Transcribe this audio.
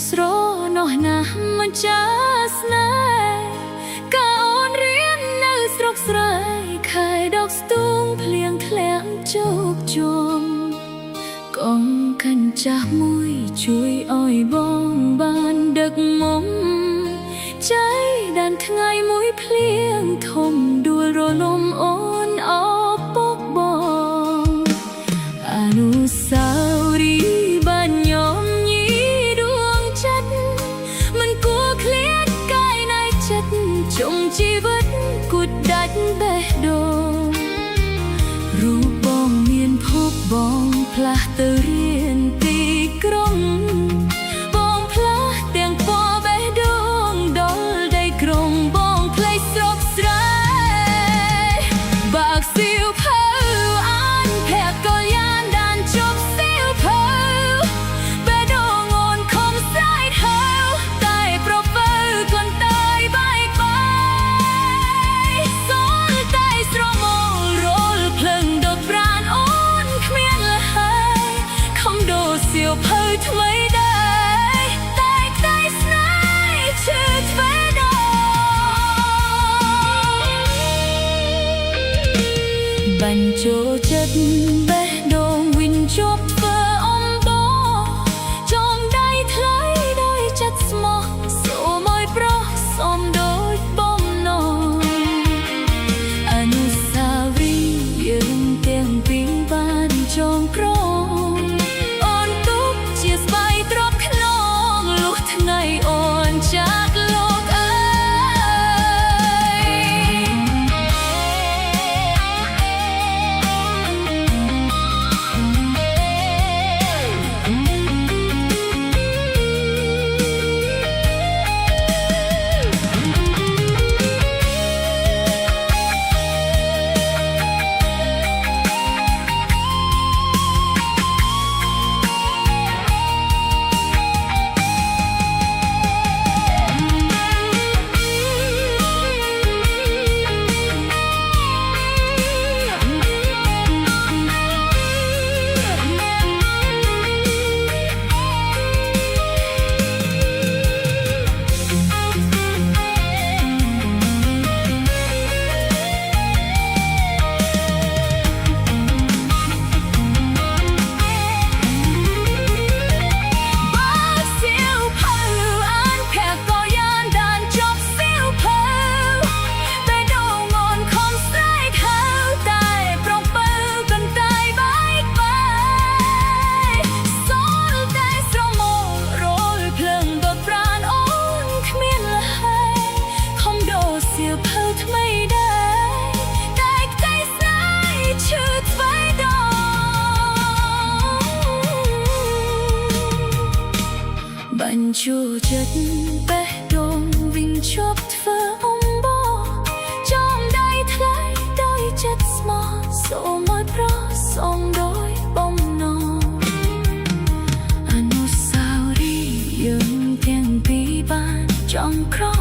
ស្រនោះណាមិនចាស្នេហ៍កាអូនរៀននៅស្រុកស្រែខែដកស្ទូងភ្លៀងធ្លាក់ជោគជុំកងកាន់ចាស់មួយជួយឲ្យបងបានដឹកមុំใจดันថ្ងៃមួយភ្លៀងធំដួលរលំអូនអបពុកបងអនុស្សាវរីយ៍បានញោមញីដួងចិត្តមិនគួរឃ្លាតកាយណៃចិត្តជុំជីវិតគូដដាច់បេះដូងរូបបងមានភពបងផ្លាស់ទៅរៀនទីក្រុងថ្មីដែរតែក្តីស្នេហ៍ឈឺទ្វេដងបញ្ចូលចិត្តបេះដូងវិញជាប់ធ្វើអំបោចងដៃថ្លៃដោយចិត្តស្មោះសូមឲ្យប្រុសសមដូចបំណងអនុស្សាវរីយ៍យើងទាំងពីរបានចងក្រងจากโลกបញ្ចូលចិត្តបេះដូងវិញជាប់ធ្វើអំបោចងដៃថ្លៃដោយចិត្តស្មោះសូមឲ្យប្រុសសមដោយបំណងអនុស្សាវរីយ៍យើងទាំងពីរបានចងក្រង